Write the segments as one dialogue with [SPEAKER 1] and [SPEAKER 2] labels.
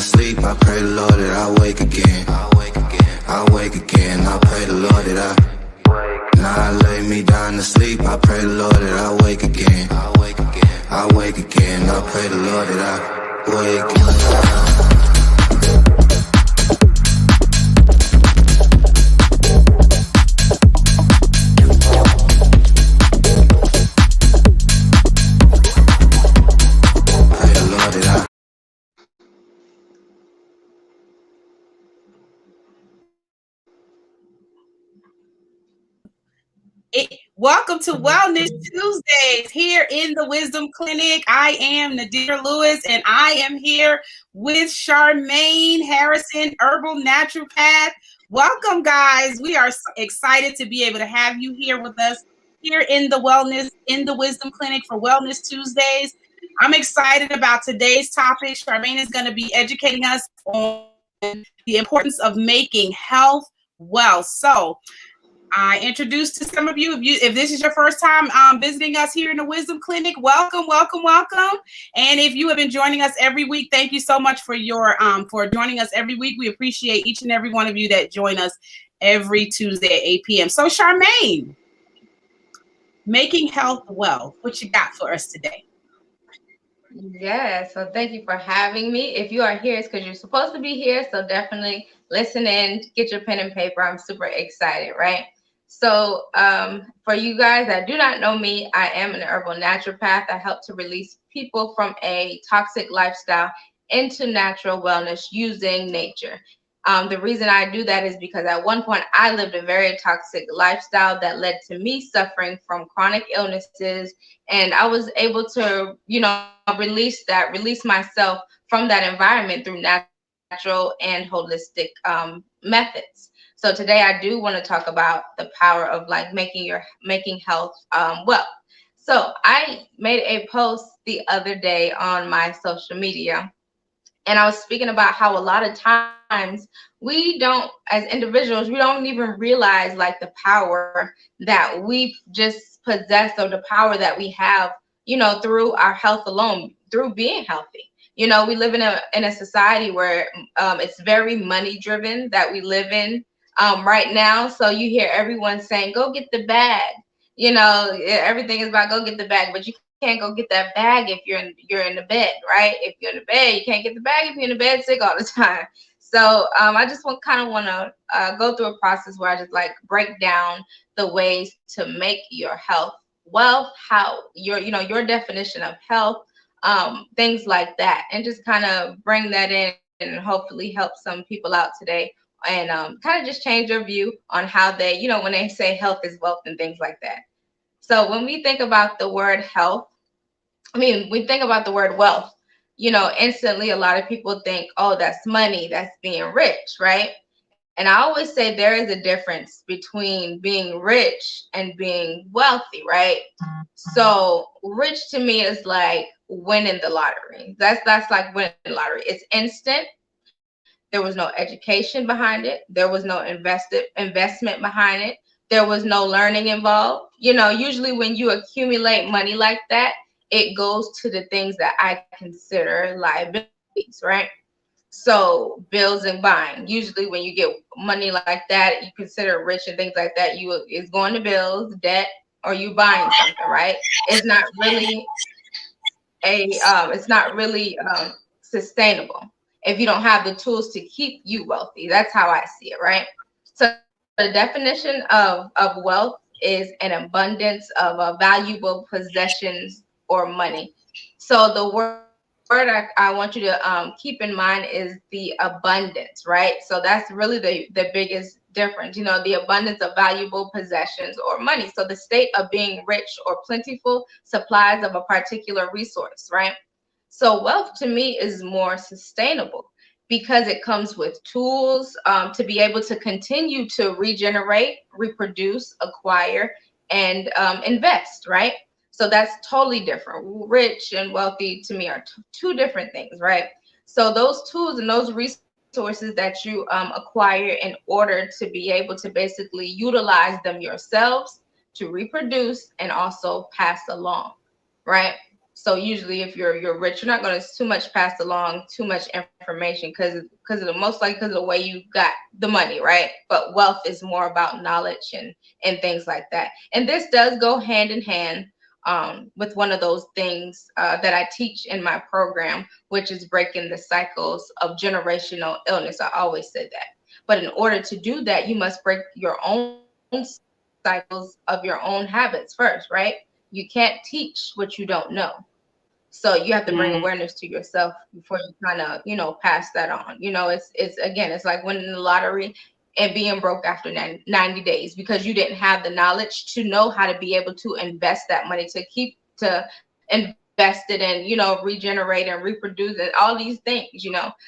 [SPEAKER 1] sleep, I pray the Lord that I wake again. I wake again, I pray the Lord that I now I lay me down to sleep, I pray the Lord that I wake again. I wake again, I pray the Lord that I wake again.
[SPEAKER 2] Welcome to Wellness Tuesdays here in the Wisdom Clinic. I am Nadir Lewis, and I am here with Sharmane Harrison, Herbal Naturopath. Welcome, guys. We are excited to be able to have you here with us here in the Wisdom Clinic for Wellness Tuesdays. I'm excited about today's topic. Sharmane is going to be educating us on the importance of making health wealth. So, I introduced to some of you. If this is your first time visiting us here in the Wisdom Clinic, welcome. And if you have been joining us every week, thank you so much for joining us every week. We appreciate each and every one of you that join us every Tuesday at 8 p.m. So, Sharmane, making health wealth, what you got for us today?
[SPEAKER 3] Yeah, so thank you for having me. If you are here, it's because you're supposed to be here. So definitely listen in, get your pen and paper. I'm super excited, right? So for you guys that do not know me, I am an herbal naturopath. I help to release people from a toxic lifestyle into natural wellness using nature. The reason I do that is because at one point I lived a very toxic lifestyle that led to me suffering from chronic illnesses. And I was able to, release myself from that environment through natural and holistic methods. So today I do want to talk about the power of like making health wealth. So I made a post the other day on my social media, and I was speaking about how a lot of times we don't, as individuals, we don't even realize like the power that we just possess, or the power that we have, through our health alone, through being healthy. We live in a society where it's very money driven that we live in right now. So you hear everyone saying, go get the bag. Everything is about go get the bag, but you can't go get that bag if you're in the bed, right? If you're in the bed, you can't get the bag if you're in the bed sick all the time. So I just want to go through a process where I just like break down the ways to make your health wealth, how your definition of health, things like that, and just kind of bring that in and hopefully help some people out today, and kind of just change your view on how they, when they say health is wealth and things like that. So when we think about the word health, we think about the word wealth, instantly a lot of people think, oh, that's money, that's being rich, right? And I always say there is a difference between being rich and being wealthy, right? So rich to me is like winning the lottery. That's like winning the lottery. It's instant. There was no education behind it. There was no investment behind it. There was no learning involved. Usually when you accumulate money like that, it goes to the things that I consider liabilities, right? So bills and buying. Usually when you get money like that, you consider rich and things like that. It's going to bills, debt, or you buying something, right? It's not really sustainable if you don't have the tools to keep you wealthy. That's how I see it, right? So the definition of wealth is an abundance of valuable possessions or money. So the word I want you to keep in mind is the abundance, right? So that's really the biggest difference, the abundance of valuable possessions or money. So the state of being rich or plentiful supplies of a particular resource, right? So wealth to me is more sustainable because it comes with tools to be able to continue to regenerate, reproduce, acquire, and invest, right? So that's totally different. Rich and wealthy to me are two different things, right? So those tools and those resources that you acquire in order to be able to basically utilize them yourselves to reproduce and also pass along, right? So usually if you're rich, you're not going to too much pass along too much information because of the most likely because of the way you got the money, right? But wealth is more about knowledge and things like that. And this does go hand in hand with one of those things that I teach in my program, which is breaking the cycles of generational illness. I always say that. But in order to do that, you must break your own cycles of your own habits first, right? You can't teach what you don't know. So you have to bring awareness to yourself before you kind of, pass that on. It's again, it's like winning the lottery and being broke after 90 days because you didn't have the knowledge to know how to be able to invest that money to invest it and, regenerate and reproduce and all these things.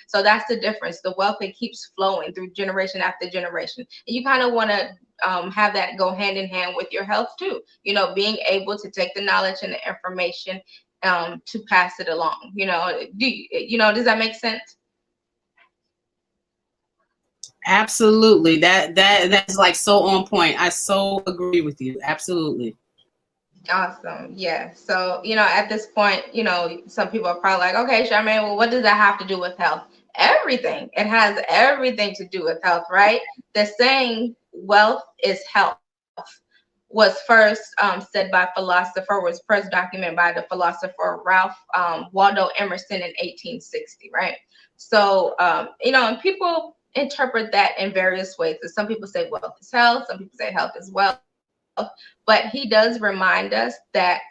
[SPEAKER 3] So that's the difference. The wealth, it keeps flowing through generation after generation. And you kind of want to have that go hand in hand with your health too. Being able to take the knowledge and the information to pass it along. Does that make sense?
[SPEAKER 2] Absolutely. That's like so on point. I so agree with you. Absolutely.
[SPEAKER 3] Awesome. Yeah. So, at this point, some people are probably like, okay, Sharmane, well, what does that have to do with health? Everything. It has everything to do with health, right? The saying wealth is health was first said by philosopher, was first documented by the philosopher Ralph Waldo Emerson in 1860, right? So, and people interpret that in various ways. So some people say wealth is health, some people say health is wealth, but he does remind us that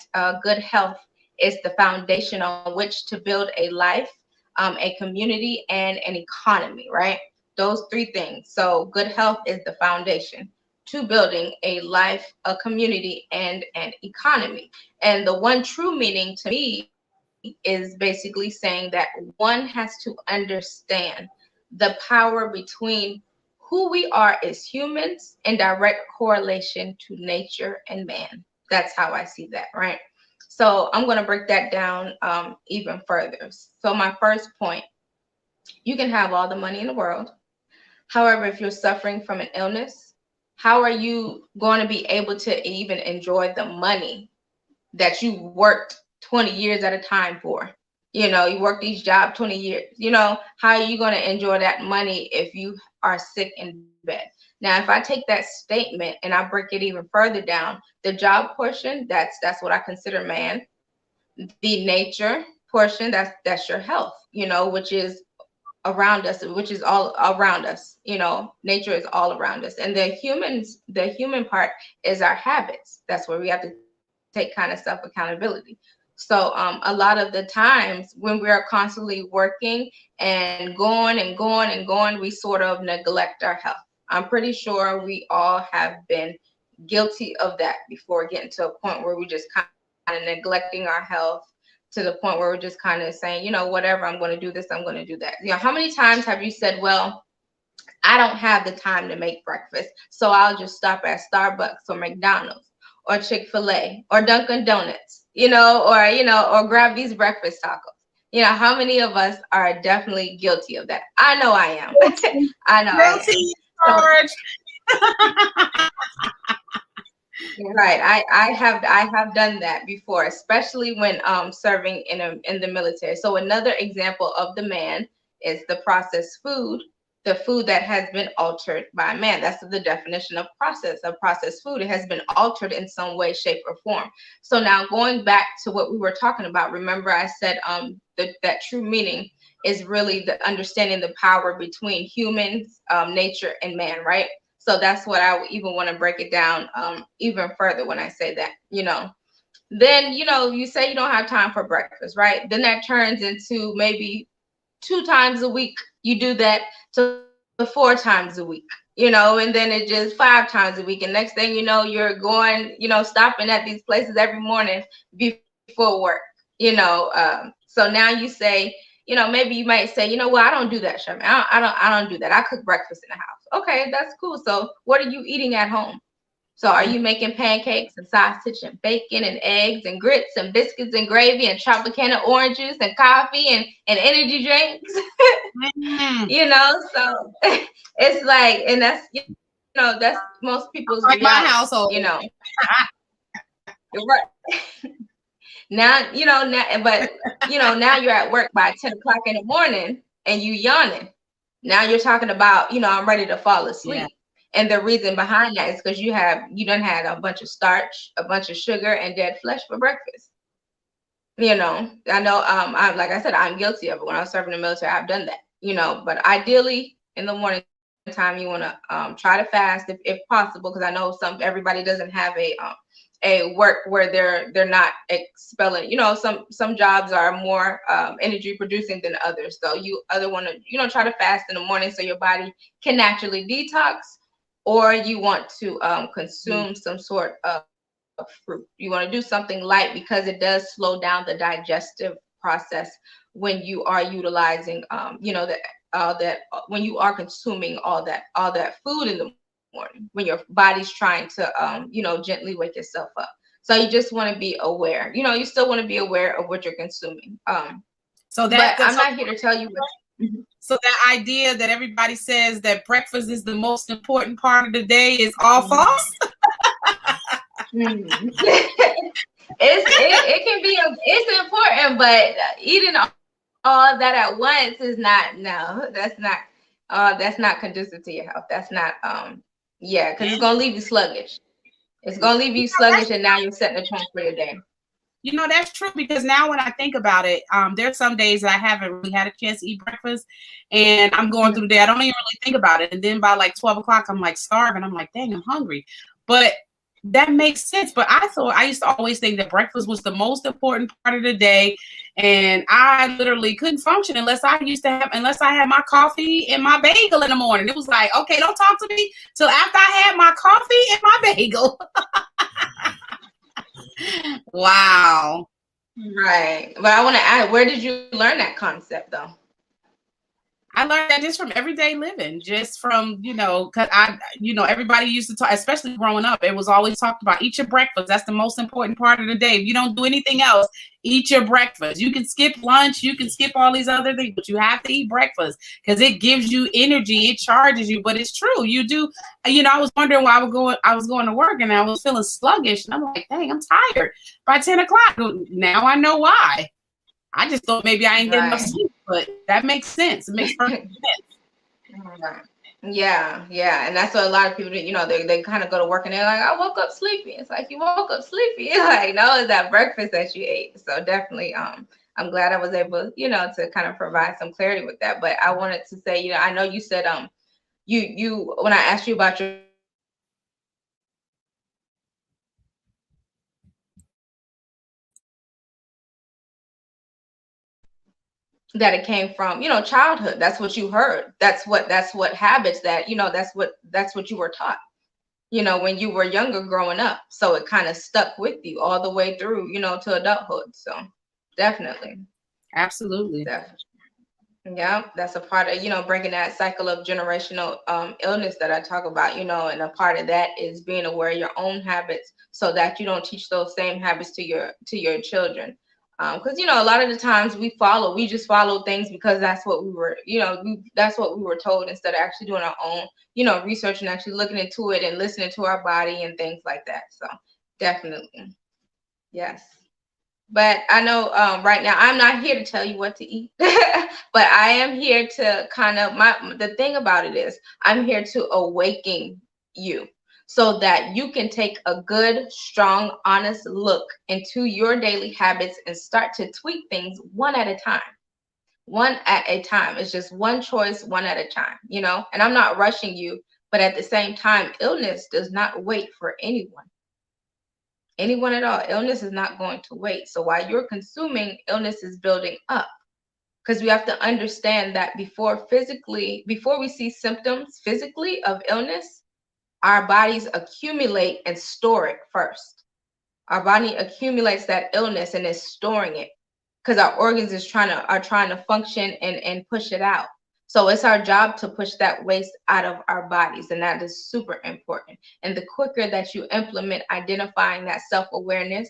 [SPEAKER 3] good health is the foundation on which to build a life, a community, and an economy, right? Those three things. So good health is the foundation to building a life, a community, and an economy. And the one true meaning to me is basically saying that one has to understand the power between who we are as humans in direct correlation to nature and man. That's how I see that, right? So I'm going to break that down even further. So my first point, you can have all the money in the world. However, if you're suffering from an illness, how are you going to be able to even enjoy the money that you worked 20 years at a time for? You worked each job 20 years. How are you going to enjoy that money if you are sick in bed? Now, if I take that statement and I break it even further down, the job portion, that's what I consider man. The nature portion, that's your health, which is around us, which is all around us. Nature is all around us. And the human part is our habits. That's where we have to take kind of self accountability. So a lot of the times when we are constantly working and going, we sort of neglect our health. I'm pretty sure we all have been guilty of that before getting to a point where we just kind of neglecting our health, to the point where we're just kind of saying, whatever, I'm going to do this, I'm going to do that. How many times have you said, well, I don't have the time to make breakfast, so I'll just stop at Starbucks or McDonald's or Chick-fil-A or Dunkin' Donuts, or grab these breakfast tacos. How many of us are definitely guilty of that? I know I am. I know
[SPEAKER 2] Guilty,
[SPEAKER 3] I am. Right. I have done that before, especially when serving in the military. So another example of the man is the processed food, the food that has been altered by man. That's the definition of processed food. It has been altered in some way, shape, or form. So now going back to what we were talking about, remember I said that true meaning is really the understanding the power between humans, nature, and man, right? So that's what I would even want to break it down even further when I say that, Then, you say you don't have time for breakfast, right? Then that turns into maybe 2 times a week. You do that to 4 times a week, and then it just 5 times a week. And next thing you know, you're going, stopping at these places every morning before work, So now you say, maybe you might say, well, I don't do that, Sharmane. I don't do that. I cook breakfast in the house. Okay, that's cool. So what are you eating at home? So are you making pancakes and sausage and bacon and eggs and grits and biscuits and gravy and chocolate can of orange juice and coffee and energy drinks? So it's like, and that's, that's most people's
[SPEAKER 2] like
[SPEAKER 3] reality,
[SPEAKER 2] my household.
[SPEAKER 3] Now, now you're at work by 10 o'clock in the morning. and you yawning. Now you're talking about, I'm ready to fall asleep.
[SPEAKER 2] Yeah.
[SPEAKER 3] And the reason behind that is because you done had a bunch of starch, a bunch of sugar, and dead flesh for breakfast. I know, I like I said, I'm guilty of it. When I was serving in the military, I've done that, but ideally in the morning time, you want to try to fast if possible, because I know everybody doesn't have a work where they're not expelling. Some jobs are more energy producing than others. So you either want to try to fast in the morning so your body can naturally detox, or you want to consume some sort of fruit. You want to do something light because it does slow down the digestive process when you are utilizing that when you are consuming all that food in the morning, when your body's trying to gently wake yourself up. So you just want to be aware. You still want to be aware of what you're consuming. But I'm not here to tell you what.
[SPEAKER 2] So that idea that everybody says that breakfast is the most important part of the day is all false.
[SPEAKER 3] It can be it's important, but eating all that at once is not. No, that's not conducive to your health. That's not because it's gonna leave you sluggish. It's gonna leave you sluggish, and now you're setting the tone for your day.
[SPEAKER 2] That's true, because now when I think about it, there's some days that I haven't really had a chance to eat breakfast, and I'm going through the day. I don't even really think about it. And then by like 12 o'clock, I'm like starving. I'm like, dang, I'm hungry. But that makes sense. But I used to always think that breakfast was the most important part of the day. And I literally couldn't function unless I had my coffee and my bagel in the morning. It was like, okay, don't talk to me till after I had my coffee and my bagel. Wow.
[SPEAKER 3] Right. But I want to add, where did you learn that concept though?
[SPEAKER 2] I learned that just from everyday living, just from, because everybody used to talk, especially growing up, it was always talked about, eat your breakfast. That's the most important part of the day. If you don't do anything else, eat your breakfast. You can skip lunch, you can skip all these other things, but you have to eat breakfast because it gives you energy, it charges you. But it's true, you do. I was wondering why I was going to work and I was feeling sluggish, and I'm like, dang, I'm tired by 10 o'clock. Now I know why. I just thought maybe I ain't getting enough sleep, but that makes sense. It makes perfect sense.
[SPEAKER 3] Right. Yeah, and that's what a lot of people do. They kind of go to work and they're like, I woke up sleepy. It's like, you woke up sleepy. It's like, no, it's that breakfast that you ate. So definitely, I'm glad I was able, to kind of provide some clarity with that. But I wanted to say, I know you said, you when I asked you about your that it came from, childhood. That's what you heard. That's what habits that, that's what you were taught, when you were younger growing up. So it kind of stuck with you all the way through, to adulthood. So definitely.
[SPEAKER 2] Absolutely.
[SPEAKER 3] Definitely. Yeah, that's a part of, breaking that cycle of generational illness that I talk about, and a part of that is being aware of your own habits so that you don't teach those same habits to your children. Because a lot of the times we just follow things because that's what we were, that's what we were told, instead of actually doing our own, research and actually looking into it and listening to our body and things like that. So definitely, yes. But I know right now I'm not here to tell you what to eat, but I am here to the thing about it is I'm here to awaken you so that you can take a good, strong, honest look into your daily habits and start to tweak things one at a time. One at a time. It's just one choice, one at a time, and I'm not rushing you, but at the same time, illness does not wait for anyone at all. Illness is not going to wait. So while you're consuming, illness is building up, because we have to understand that before we see symptoms physically of illness, our bodies accumulate and store it first. Our body accumulates that illness and is storing it because our organs are trying to function and push it out. So it's our job to push that waste out of our bodies, and that is super important. And the quicker that you implement identifying that self-awareness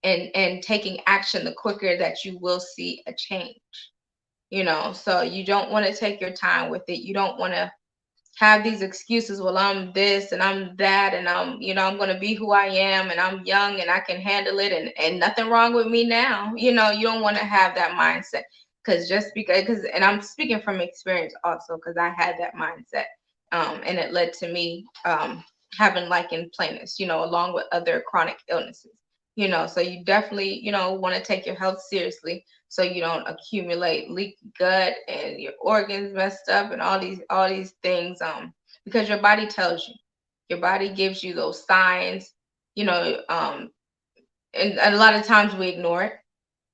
[SPEAKER 3] and taking action, the quicker that you will see a change. So you don't want to take your time with it. You don't want to have these excuses, well, I'm this and I'm that, and I'm going to be who I am, and I'm young and I can handle it, and nothing wrong with me now. You don't want to have that mindset. Because and I'm speaking from experience also, because I had that mindset, and it led to me having lichen planus, along with other chronic illnesses. So you definitely, want to take your health seriously, so you don't accumulate leaky gut and your organs messed up and all these things. Because your body tells you, your body gives you those signs, and a lot of times we ignore it.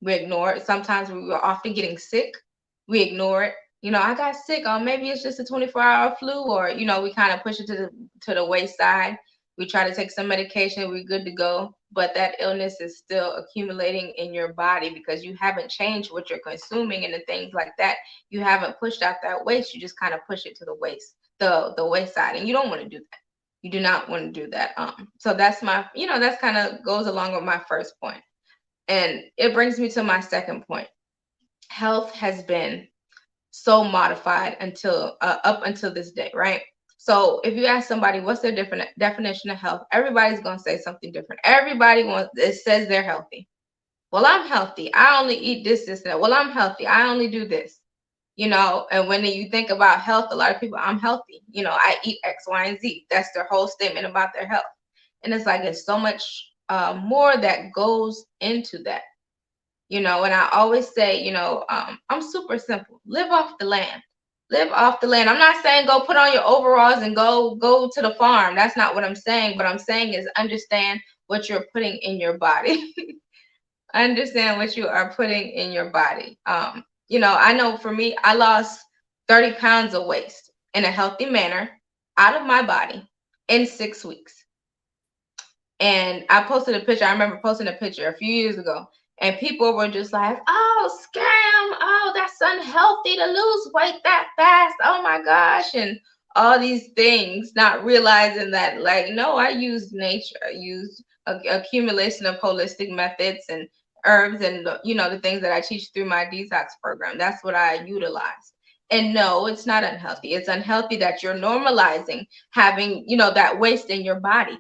[SPEAKER 3] We ignore it. Sometimes we are often getting sick. We ignore it. I got sick. Oh, maybe it's just a 24-hour flu, or we kind of push it to the wayside. We try to take some medication. We're good to go, but that illness is still accumulating in your body because you haven't changed what you're consuming and the things like that. You haven't pushed out that waste. You just kind of push it to the waste, the wayside, and you don't want to do that. You do not want to do that. So that's that's kind of goes along with my first point. And it brings me to my second point. Health has been so modified up until this day, right? So if you ask somebody what's their different definition of health, everybody's going to say something different. It says they're healthy. Well, I'm healthy. I only eat this, and that. Well, I'm healthy. I only do this. And when you think about health, a lot of people, I'm healthy. I eat X, Y, and Z. That's their whole statement about their health. And it's like, it's so much more that goes into that. And I always say, I'm super simple. Live off the land. Live off the land. I'm not saying go put on your overalls and go to the farm. That's not what I'm saying. What I'm saying is understand what you're putting in your body. Understand what you are putting in your body. I know for me, I lost 30 pounds of waste in a healthy manner out of my body in 6 weeks. And I posted a picture. I remember posting a picture a few years ago, and people were just like, oh, scam. Oh, that's unhealthy to lose weight that fast. Oh my gosh. And all these things, not realizing that, like, no, I used nature. I used accumulation of holistic methods and herbs and, the things that I teach through my detox program. That's what I utilize. And no, it's not unhealthy. It's unhealthy that you're normalizing having, that waste in your body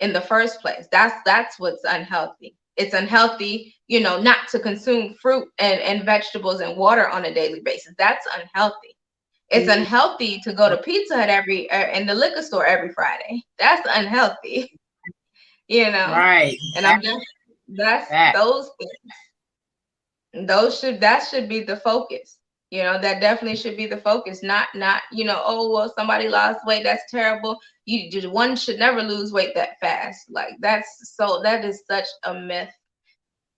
[SPEAKER 3] in the first place. That's what's unhealthy. It's unhealthy, not to consume fruit and vegetables and water on a daily basis. That's unhealthy. It's unhealthy to go to Pizza Hut in the liquor store every Friday. That's unhealthy.
[SPEAKER 2] Right.
[SPEAKER 3] And that's those things. That should be the focus. That definitely should be the focus. Not, oh, well, somebody lost weight. That's terrible. One should never lose weight that fast. Like that is such a myth.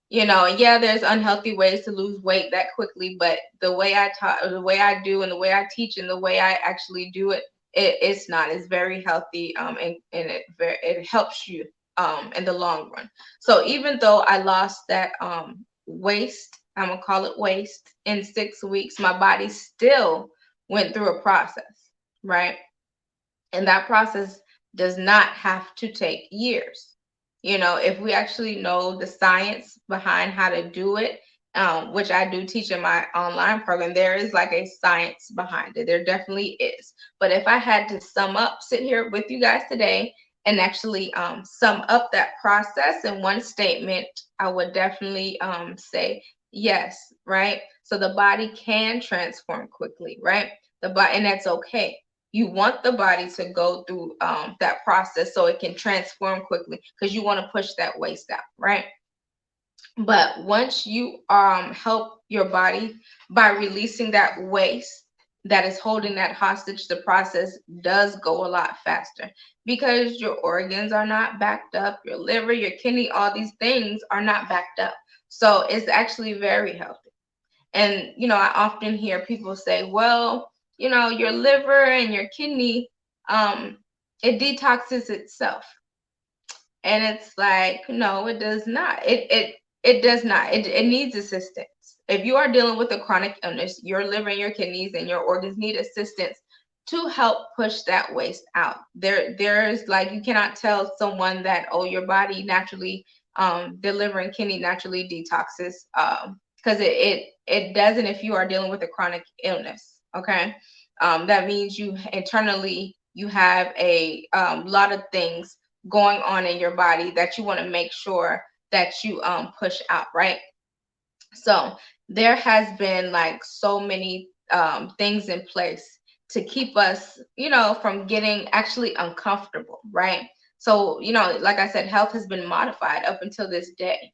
[SPEAKER 3] Yeah, there's unhealthy ways to lose weight that quickly, but the way I taught, the way I do, and the way I teach, and the way I actually do it, it's not. It's very healthy, and it helps you in the long run. So even though I lost that waste, I'm gonna call it waste, in 6 weeks, my body still went through a process, right? And that process does not have to take years. If we actually know the science behind how to do it, which I do teach in my online program, there is like a science behind it. There definitely is. But if I had to sit here with you guys today and actually sum up that process in one statement, I would definitely say yes, right? So the body can transform quickly, right? And that's okay. You want the body to go through that process so it can transform quickly, because you want to push that waste out, right? But once you help your body by releasing that waste that is holding that hostage, the process does go a lot faster, because your organs are not backed up. Your liver, your kidney, all these things are not backed up. So it's actually very healthy. And, I often hear people say, well, your liver and your kidney, it detoxes itself. And it's like, no, it does not. It does not. It needs assistance. If you are dealing with a chronic illness, your liver and your kidneys and your organs need assistance to help push that waste out. There's like, you cannot tell someone that, oh, your body naturally, the liver and kidney naturally detoxes, because it doesn't if you are dealing with a chronic illness. Okay. That means you internally, you have a lot of things going on in your body that you want to make sure that you push out, right? So there has been like so many things in place to keep us, from getting actually uncomfortable, right? So, like I said, health has been modified up until this day.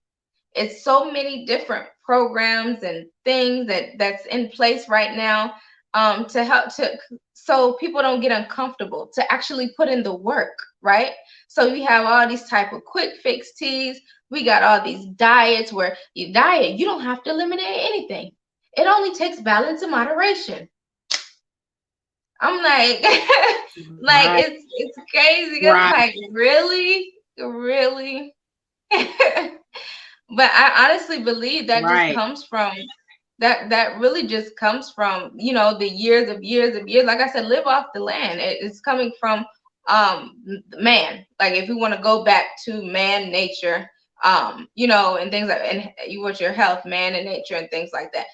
[SPEAKER 3] It's so many different programs and things that's in place right now, to help to so people don't get uncomfortable to actually put in the work, right? So we have all these type of quick fix teas. We got all these diets where you don't have to eliminate anything. It only takes balance and moderation. I'm like, like
[SPEAKER 2] Right.
[SPEAKER 3] it's crazy. I'm
[SPEAKER 2] Right.
[SPEAKER 3] like, really, really. But I honestly believe that just
[SPEAKER 2] Right.
[SPEAKER 3] comes from that really just comes from, the years of years. Like I said, live off the land. It's coming from man. Like if you want to go back to man, nature, and things like, and you want your health, man and nature and things like that.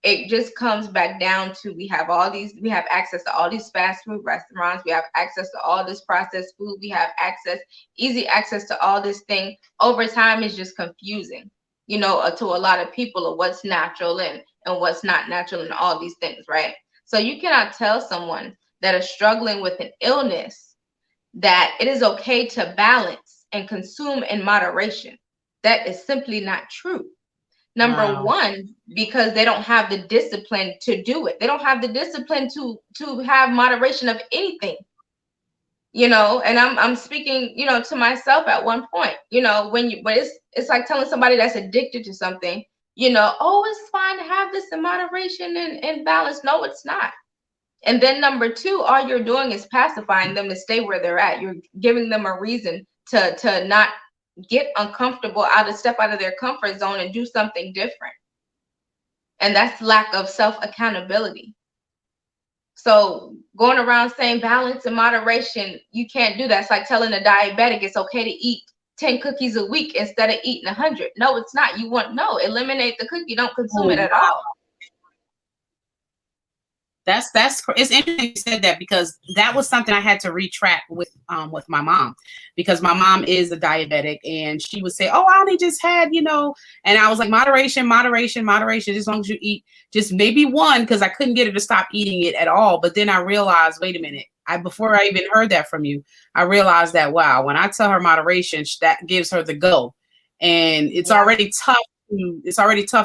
[SPEAKER 3] It just comes back down to we have access to all these fast food restaurants, we have access to all this processed food, we have easy access to all this thing. Over time it's just confusing, to a lot of people of what's natural and what's not natural and all these things, right? So you cannot tell someone that is struggling with an illness that it is okay to balance and consume in moderation. That is simply not true. Number
[SPEAKER 2] Wow.
[SPEAKER 3] one, because they don't have the discipline to do it. They don't have the discipline to have moderation of anything. And I'm speaking, to myself at one point, but it's like telling somebody that's addicted to something, oh, it's fine to have this in moderation and balance. No, it's not. And then number two, all you're doing is pacifying them to stay where they're at. You're giving them a reason to not get uncomfortable, step out of their comfort zone and do something different. And that's lack of self accountability. So going around saying balance and moderation, you can't do that. It's like telling a diabetic it's okay to eat 10 cookies a week instead of eating 100. No, it's not. Eliminate the cookie. Don't consume it at all.
[SPEAKER 2] It's interesting you said that, because that was something I had to retract with my mom, because my mom is a diabetic, and she would say, oh, I only just had, and I was like, moderation, as long as you eat just maybe one, because I couldn't get her to stop eating it at all. But then I realized, wait a minute, before I even heard that from you, I realized that, wow, when I tell her moderation, that gives her the go. And it's already tough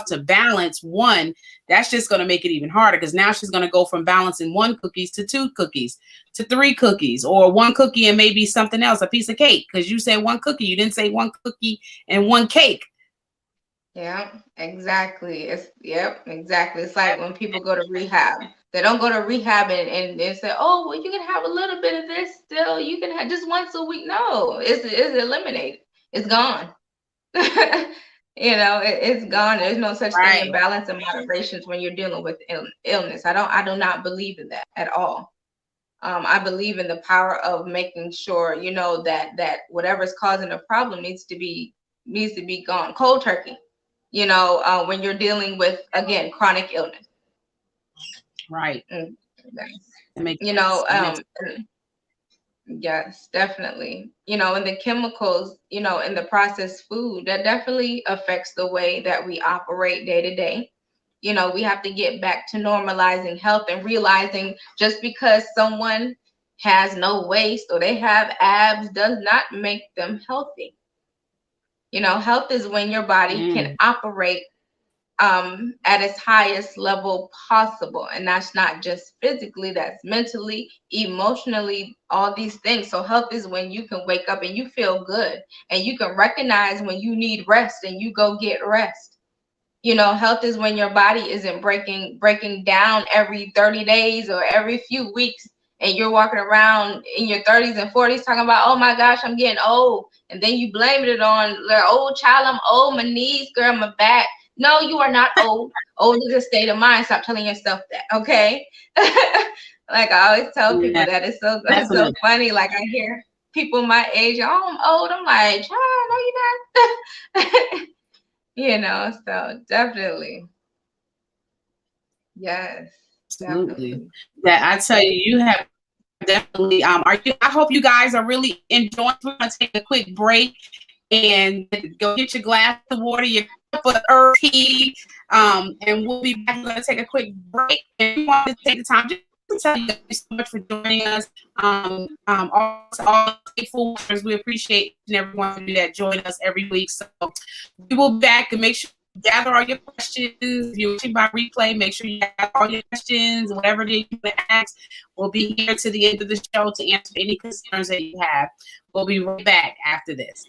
[SPEAKER 2] to balance one. That's just going to make it even harder, because now she's going to go from balancing 1 cookies to 2 cookies to 3 cookies, or 1 cookie and maybe something else, a piece of cake, because you said 1 cookie, you didn't say 1 cookie and 1 cake.
[SPEAKER 3] Yeah, exactly. Exactly. It's like when people go to rehab, they don't go to rehab and they say, oh, well, you can have a little bit of this still, you can have just once a week. No, it's eliminated, it's gone. It's gone. There's no such thing in balance and moderations when you're dealing with illness. I do not believe in that at all. I believe in the power of making sure, that whatever's causing a problem needs to be gone cold turkey, when you're dealing with, again, chronic illness.
[SPEAKER 2] Right.
[SPEAKER 3] Yes, definitely. And the chemicals, in the processed food, that definitely affects the way that we operate day to day. We have to get back to normalizing health and realizing just because someone has no waist or they have abs does not make them healthy. Health is when your body can operate at its highest level possible. And that's not just physically, that's mentally, emotionally, all these things. So health is when you can wake up and you feel good, and you can recognize when you need rest and you go get rest. Health is when your body isn't breaking down every 30 days or every few weeks, and you're walking around in your 30s and 40s talking about, oh my gosh, I'm getting old. And then you blame it on the old child, I'm old, my knees, girl, my back. No, you are not old. Old is a state of mind. Stop telling yourself that, okay? Like I always tell people that it's so funny. Like I hear people my age, oh, I'm old. I'm like, child, no, you're not. So definitely. Yes.
[SPEAKER 2] Absolutely.
[SPEAKER 3] Definitely.
[SPEAKER 2] Yeah, I tell you, you have definitely. I hope you guys are really enjoying. We're gonna take a quick break and go get your glass of water, your for the herb tea. And we'll be back. We're going to take a quick break. And we want to take the time just to tell you guys so much for joining us. All faithful watchers, we appreciate each and every one of you that join us every week. So we will be back, and make sure you gather all your questions. If you're watching by replay, make sure you gather all your questions, whatever it is you want to ask. We'll be here to the end of the show to answer any concerns that you have. We'll be right back after this.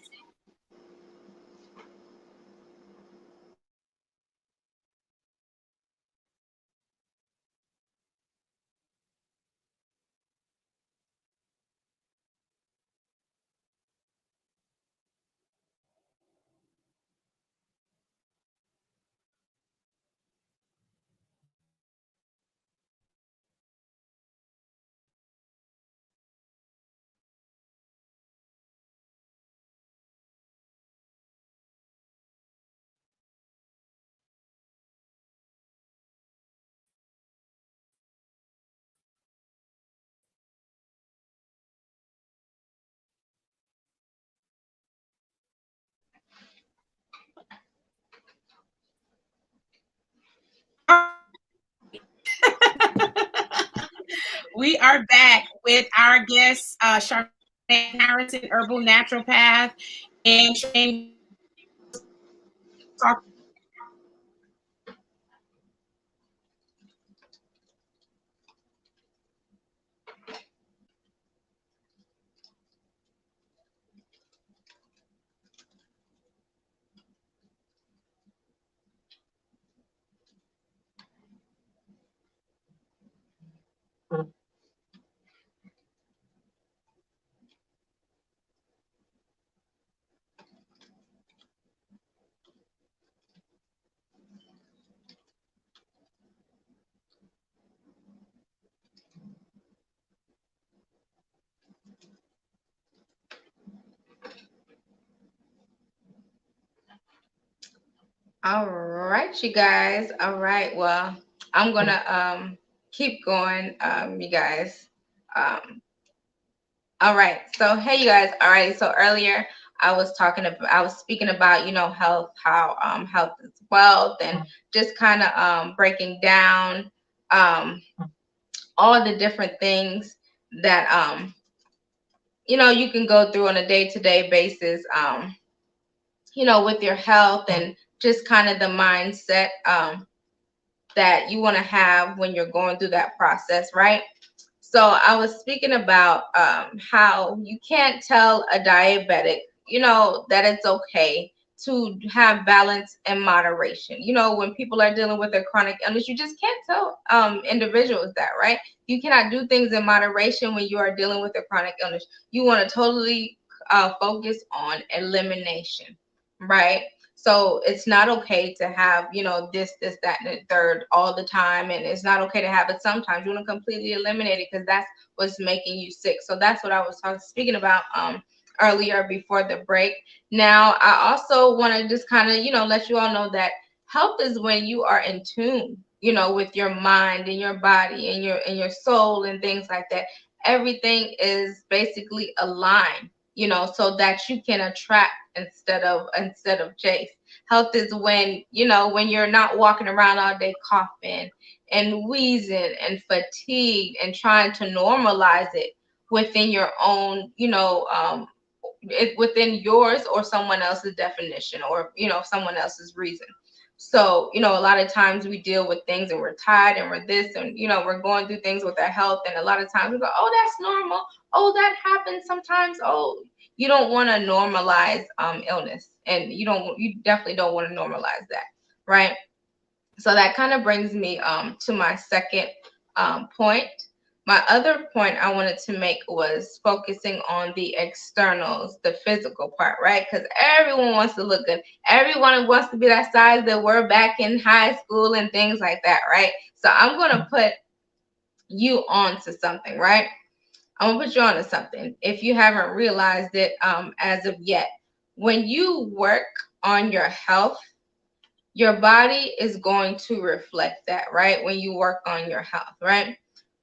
[SPEAKER 2] We are back with our guest, Sharmane Harrison, Herbal Naturopath, and Sharmane talk.
[SPEAKER 3] All right, you guys. All right. Well, I'm gonna keep going, you guys. Um, all right. So hey, you guys. All right. So earlier I was speaking about, health, how health is wealth, and just kind of breaking down um all the different things that you can go through on a day-to-day basis, with your health, and just kind of the mindset that you want to have when you're going through that process, right? So I was speaking about how you can't tell a diabetic, that it's okay to have balance and moderation. When people are dealing with a chronic illness, you just can't tell individuals that, right? You cannot do things in moderation when you are dealing with a chronic illness. You want to totally focus on elimination, right? So it's not okay to have, this, that, and the third all the time. And it's not okay to have it sometimes. You want to completely eliminate it because that's what's making you sick. So that's what I was speaking about earlier before the break. Now, I also want to just kind of, let you all know that health is when you are in tune, with your mind and your body and your soul and things like that. Everything is basically aligned, so that you can attract instead of chase. Health is when, when you're not walking around all day coughing and wheezing and fatigued and trying to normalize it within your own, within yours or someone else's definition, or someone else's reason. So a lot of times we deal with things and we're tired and we're this, and we're going through things with our health, and a lot of times we go, oh, that's normal, oh, that happens sometimes. Oh, you don't want to normalize illness, and you definitely don't want to normalize that, right? So that kind of brings me to my second point. My other point I wanted to make was focusing on the externals, the physical part, right? Because everyone wants to look good. Everyone wants to be that size that were back in high school and things like that, right? So I'm going to put you on to something, right? I'm going to put you on to something if you haven't realized it as of yet. When you work on your health, your body is going to reflect that, right? When you work on your health, right?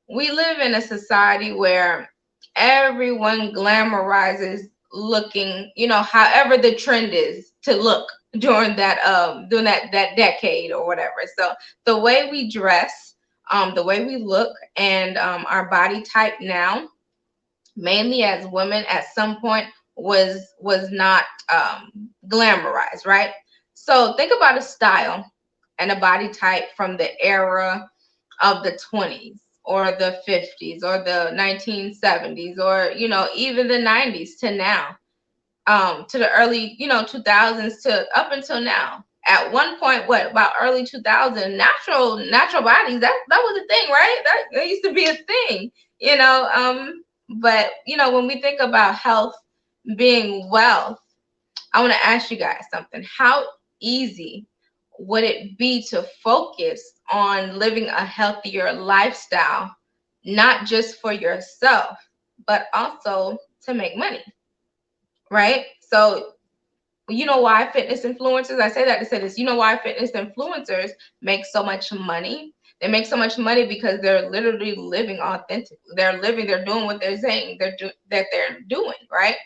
[SPEAKER 3] We live in a society where everyone glamorizes looking, however the trend is to look. during that decade or whatever. So the way we dress, the way we look, and our body type now, mainly as women, at some point was not glamorized, right? So think about a style and a body type from the era of the 20s or the 50s or the 1970s, or even the 90s to now, to the early 2000s, to up until now. At one point, what about early 2000, natural bodies, that was a thing, right? That used to be a thing, you know but when we think about health being wealth, I want to ask you guys something. How easy would it be to focus on living a healthier lifestyle, not just for yourself, but also to make money, right? So, why fitness influencers, I say that to say this, why fitness influencers make so much money? They make so much money because they're literally living authentically. They're doing what they're saying that they're doing, right?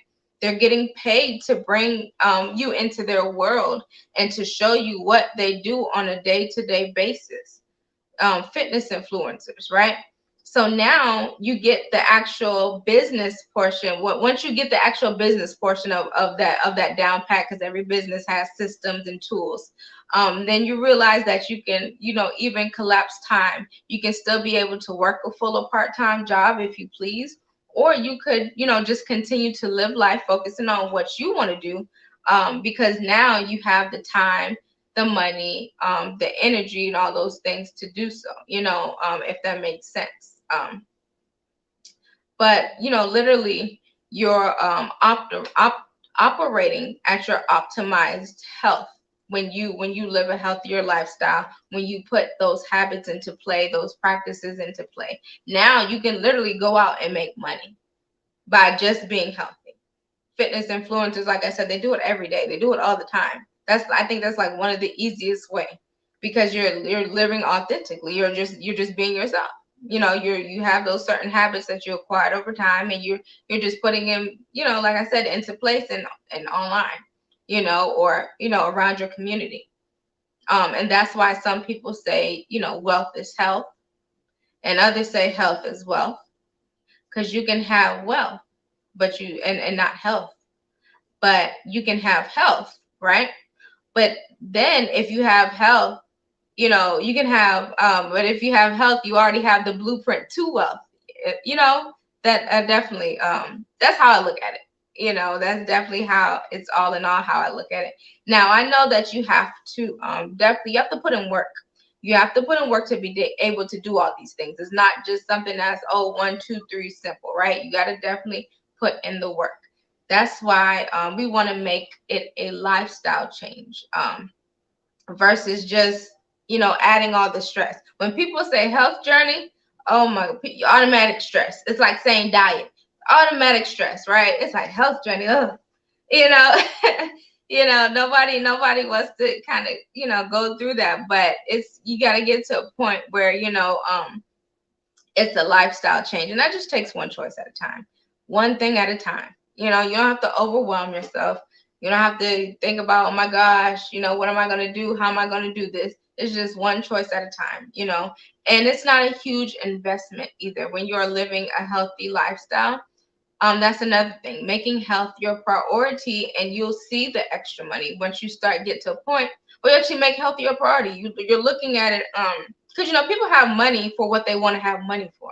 [SPEAKER 3] They're getting paid to bring you into their world and to show you what they do on a day-to-day basis. Fitness influencers, right? So now you get the actual business portion. Once you get the actual business portion of that down pat, because every business has systems and tools, then you realize that you can, even collapse time. You can still be able to work a full or part-time job if you please, or you could, just continue to live life focusing on what you want to do, because now you have the time, the money, the energy, and all those things to do so, if that makes sense. But literally, you're operating at your optimized health when you live a healthier lifestyle, when you put those habits into play, those practices into play. Now you can literally go out and make money by just being healthy. Fitness influencers, like I said, they do it every day. They do it all the time. I think that's like one of the easiest way, because you're living authentically. You're just being yourself. You have those certain habits that you acquired over time, and you're just putting them, like I said, into place and online, or around your community. And that's why some people say, wealth is health, and others say health is wealth, because you can have wealth, but and not health, but you can have health, right? But then if you have health, you can have, but if you have health, you already have the blueprint to wealth. That definitely, that's how I look at it. That's definitely how it's all in all how I look at it. Now, I know that you have to, definitely, you have to put in work. You have to put in work to be able to do all these things. It's not just something that's, oh, 1, 2, 3, simple, right? You got to definitely put in the work. That's why we want to make it a lifestyle change, versus just, adding all the stress. When people say health journey, oh my, automatic stress. It's like saying diet, automatic stress, right? It's like health journey. Ugh. you know nobody wants to kind of go through that, but you got to get to a point where it's a lifestyle change, and that just takes one choice at a time, one thing at a time. You don't have to overwhelm yourself. You don't have to think about, oh my gosh, what am I going to do? How am I going to do this? It's just one choice at a time, and it's not a huge investment either when you're living a healthy lifestyle. That's another thing, making health your priority, and you'll see the extra money once you get to a point where you actually make health your priority. You're looking at it, because people have money for what they want to have money for.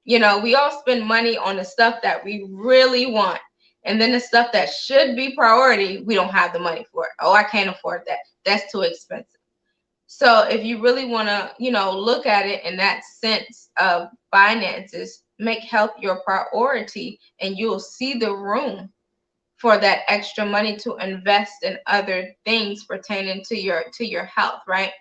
[SPEAKER 3] We all spend money on the stuff that we really want, and then the stuff that should be priority, we don't have the money for it. Oh, I can't afford that. That's too expensive. So if you really want to, look at it in that sense of finances, make health your priority, and you'll see the room for that extra money to invest in other things pertaining to your health, right?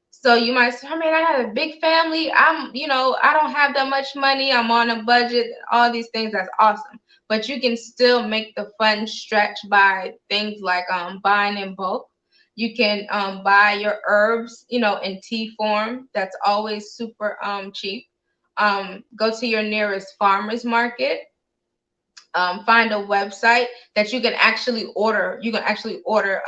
[SPEAKER 3] So you might say, I mean, I have a big family. I don't have that much money. I'm on a budget, all these things. That's awesome. But you can still make the funds stretch by things like buying in bulk. You can buy your herbs, in tea form. That's always super cheap. Go to your nearest farmer's market. Find a website that you can actually order. You can actually order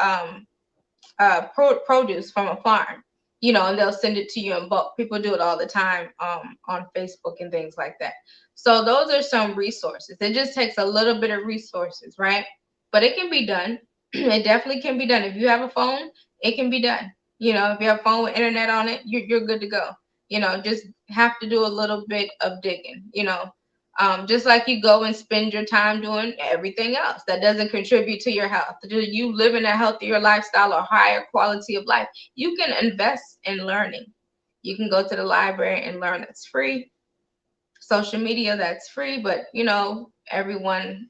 [SPEAKER 3] produce from a farm, you know, and they'll send it to you in bulk. People do it all the time on Facebook and things like that. So those are some resources. It just takes a little bit of resources, right? But it can be done. It definitely can be done. If you have a phone, it can be done. You know, if you have a phone with internet on it, you're good to go. You know, just have to do a little bit of digging, you know. Just like you go and spend your time doing everything else that doesn't contribute to your health. Do you live in a healthier lifestyle or higher quality of life? You can invest in learning. You can go to the library and learn. That's free. Social media, that's free, but you know, everyone,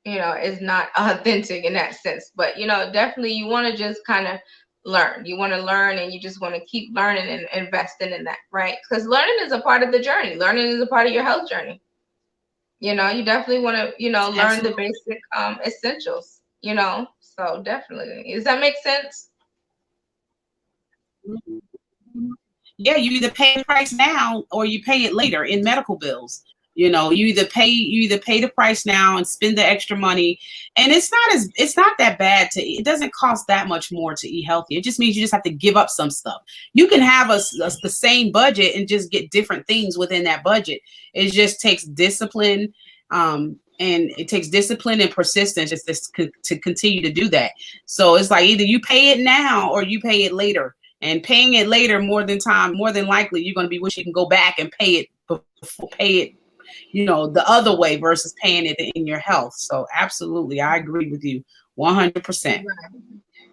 [SPEAKER 3] you know, is not authentic in that sense. But you know, definitely you want to just kind of learn. You want to learn, and you just want to keep learning and investing in that, right? Because learning is a part of the journey. Learning is a part of your health journey. You know, you definitely want to, you know, learn the
[SPEAKER 2] Absolutely.
[SPEAKER 3] basic essentials, you know. So definitely. Does that make sense?
[SPEAKER 2] Yeah, you either pay the price now or you pay it later in medical bills. You know, you either pay the price now and spend the extra money, and it's not that bad to it doesn't cost that much more to eat healthy. It just means you just have to give up some stuff. You can have the same budget and just get different things within that budget. It just takes discipline, and it takes discipline and persistence just to continue to do that. So it's like either you pay it now or you pay it later. And paying it later, more than likely, you're going to be wishing you can go back and pay it, you know, the other way versus paying it in your health. So absolutely, I agree with you 100%.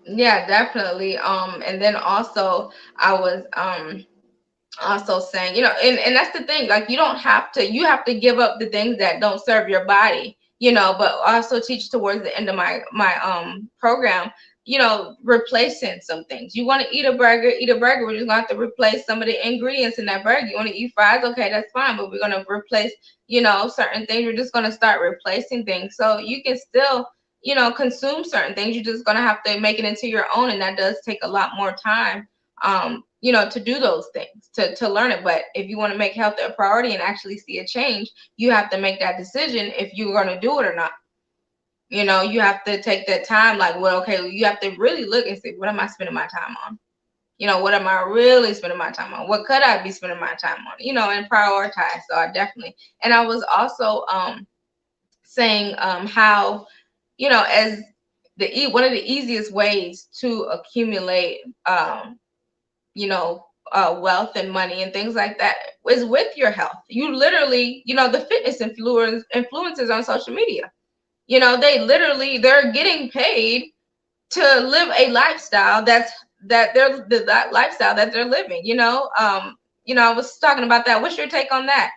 [SPEAKER 3] Yeah, definitely. And then also I was also saying, you know, and that's the thing, like you have to give up the things that don't serve your body, you know, but also teach towards the end of my program, you know, replacing some things. You want to eat a burger, we're just gonna have to replace some of the ingredients in that burger. You want to eat fries, okay, that's fine, but we're gonna replace, you know, certain things. We're just gonna start replacing things. So you can still, you know, consume certain things. You're just gonna have to make it into your own, and that does take a lot more time, you know, to do those things, to learn it. But if you want to make health a priority and actually see a change, you have to make that decision if you're going to do it or not. You know, you have to take that time, like, well, okay, you have to really look and say, what am I spending my time on? You know, what am I really spending my time on? What could I be spending my time on? You know, and prioritize. So I definitely, and I was also saying how, you know, as one of the easiest ways to accumulate you know, wealth and money and things like that is with your health. You literally, you know, the fitness influencers on social media, you know, they're getting paid to live a lifestyle that lifestyle that they're living, you know. You know, I was talking about that. What's your take on that?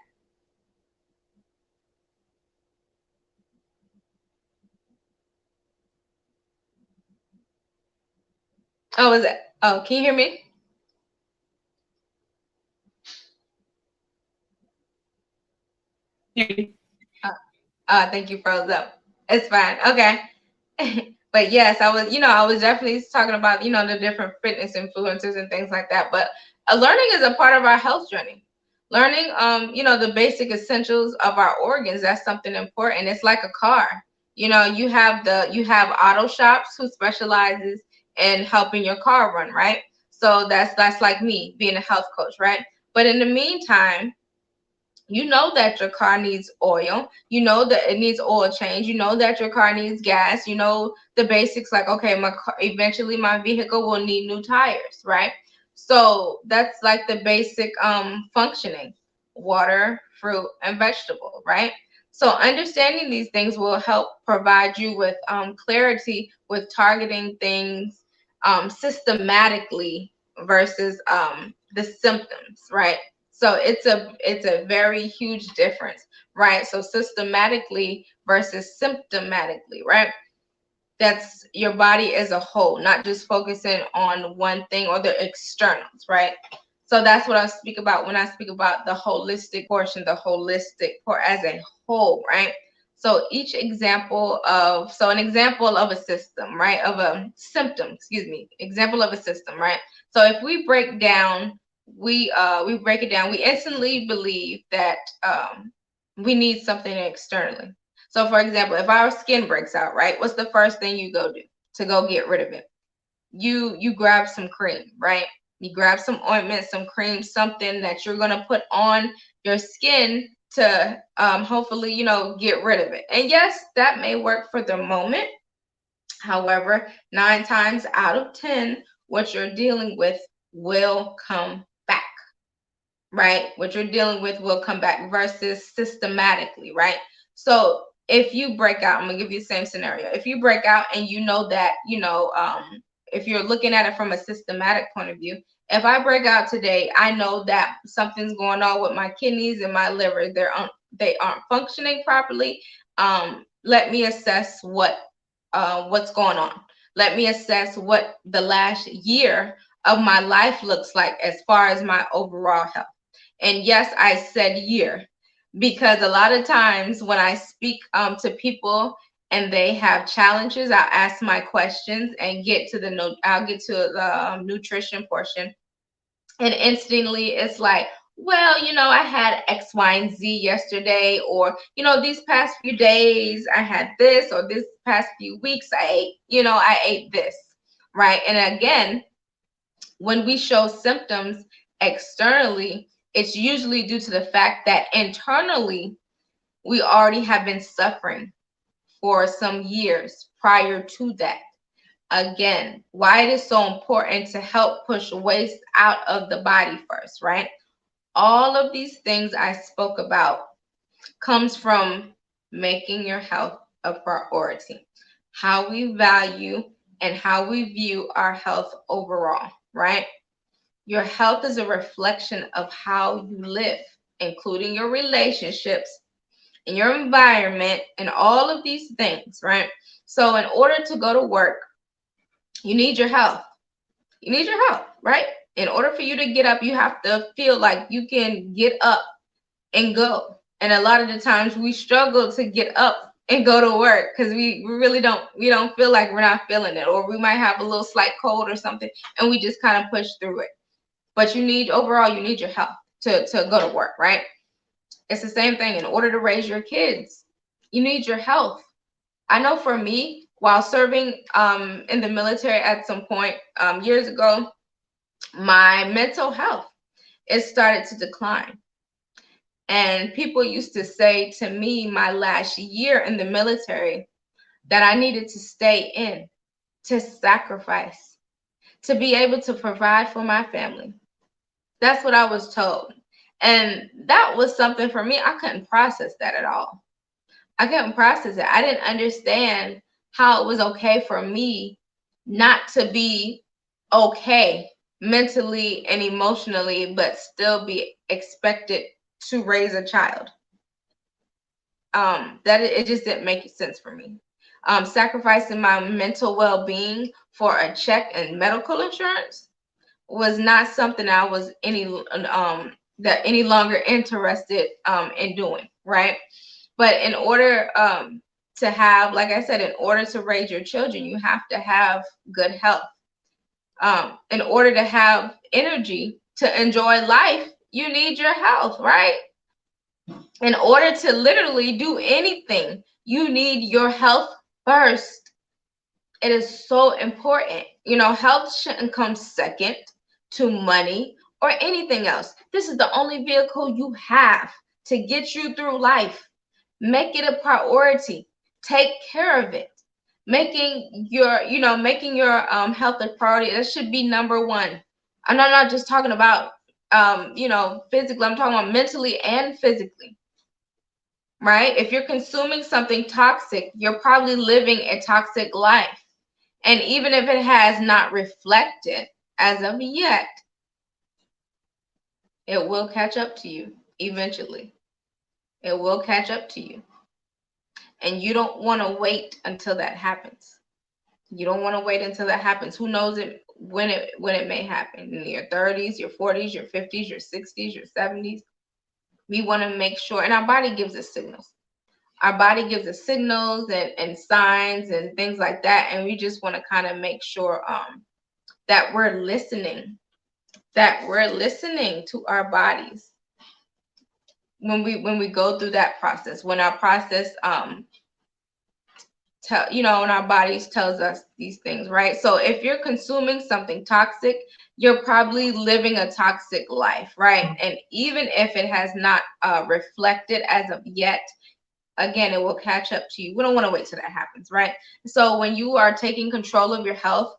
[SPEAKER 3] Oh, is it? Oh, can you hear me? Uh, I think you froze up. It's fine. Okay. But yes, I was, you know, I was definitely talking about, you know, the different fitness influencers and things like that. But learning is a part of our health journey. Learning, you know, the basic essentials of our organs, that's something important. It's like a car. You know, you have auto shops who specializes in helping your car run, right? So that's like me being a health coach, right? But in the meantime, you know that your car needs oil. You know that it needs oil change. You know that your car needs gas. You know the basics, like, okay, my car, eventually my vehicle will need new tires, right? So that's like the basic functioning: water, fruit, and vegetable, right? So understanding these things will help provide you with clarity with targeting things systematically versus the symptoms, right? So it's a very huge difference, right? So systematically versus symptomatically, right? That's your body as a whole, not just focusing on one thing or the externals, right? So that's what I speak about when I speak about the holistic portion, the holistic for as a whole, right? So an example of a system, right? Of a symptom, excuse me, example of a system, right? So if we break it down, we instantly believe that we need something externally. So for example, if our skin breaks out, right, what's the first thing you go do to go get rid of it? you grab some cream, right? You grab some ointment, some cream, something that you're gonna put on your skin to hopefully, you know, get rid of it. And yes, that may work for the moment. However, 9 times out of 10, what you're dealing with will come back, right? What you're dealing with will come back versus systematically, right? So if you break out, I'm gonna give you the same scenario. If you break out and you know that, you know, if you're looking at it from a systematic point of view, if I break out today, I know that something's going on with my kidneys and my liver. They aren't functioning properly. Let me assess what's going on. Let me assess what the last year of my life looks like as far as my overall health. And yes, I said year, because a lot of times when I speak to people and they have challenges, I'll ask my questions and I'll get to the nutrition portion. And instantly it's like, well, you know, I had X, Y, and Z yesterday, or, you know, these past few days I had this, or this past few weeks I ate this, right? And again, when we show symptoms externally, it's usually due to the fact that internally we already have been suffering for some years prior to that. Again, why it is so important to help push waste out of the body first, right? All of these things I spoke about comes from making your health a priority, how we value and how we view our health overall, right? Your health is a reflection of how you live, including your relationships and your environment and all of these things, right? So in order to go to work, you need your health. You need your health, right? In order for you to get up, you have to feel like you can get up and go. And a lot of the times we struggle to get up and go to work because we really don't feel like we're not feeling it, or we might have a little slight cold or something and we just kind of push through it. But you need your health to go to work, right? It's the same thing. In order to raise your kids, you need your health. I know for me, while serving in the military at some point years ago, my mental health, it started to decline. And people used to say to me my last year in the military that I needed to stay in, to sacrifice, to be able to provide for my family. That's what I was told. And that was something for me. I couldn't process that at all. I couldn't process it. I didn't understand how it was okay for me not to be okay mentally and emotionally, but still be expected to raise a child. That it just didn't make sense for me. Sacrificing my mental well-being for a check and medical insurance was not something I was any longer interested in doing, right? But in order to have, like I said, in order to raise your children, you have to have good health. In order to have energy to enjoy life, you need your health, right? In order to literally do anything, you need your health first. It is so important. You know, health shouldn't come second to money or anything else. This is the only vehicle you have to get you through life. Make it a priority. Take care of it. Making your health a priority. That should be number one. And I'm not just talking about physically. I'm talking about mentally and physically. Right? If you're consuming something toxic, you're probably living a toxic life. And even if it has not reflected as of yet, it will catch up to you eventually. It will catch up to you. And you don't want to wait until that happens. You don't want to wait until that happens. Who knows when it may happen? In your 30s, your 40s, your 50s, your 60s, your 70s. We want to make sure, and our body gives us signals. Our body gives us signals and signs and things like that. And we just want to kind of make sure that we're listening to our bodies when we go through that process, when our process tell, you know, and our bodies tells us these things, right? So if you're consuming something toxic, you're probably living a toxic life, right? And even if it has not reflected as of yet, again, it will catch up to you. We don't want to wait till that happens, right? So when you are taking control of your health,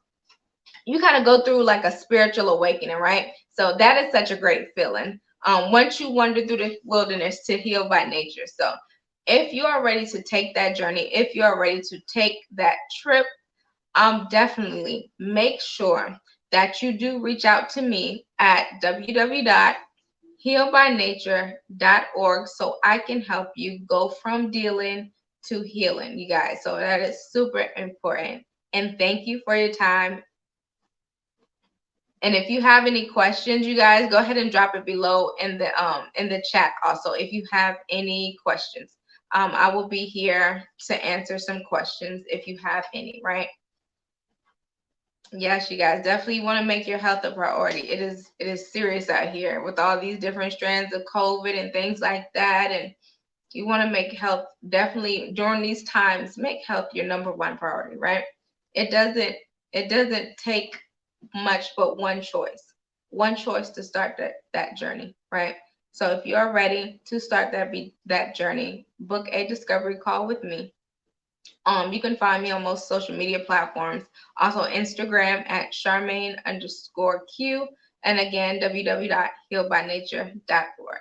[SPEAKER 3] you kind of go through like a spiritual awakening, right? So that is such a great feeling. Once you wander through the wilderness to heal by nature. So if you are ready to take that journey, if you are ready to take that trip, definitely make sure that you do reach out to me at www.healbynature.org so I can help you go from dealing to healing, you guys. So that is super important. And thank you for your time. And if you have any questions, you guys, go ahead and drop it below in the chat also if you have any questions. I will be here to answer some questions if you have any, right? Yes, you guys definitely want to make your health a priority. It is serious out here with all these different strands of COVID and things like that. And you want to make health, definitely during these times, make health your number one priority, right? It doesn't take much but one choice to start that journey, right? So if you are ready to start that journey, book a discovery call with me. You can find me on most social media platforms, also Instagram at Sharmane_Q, and again, www.healbynature.org.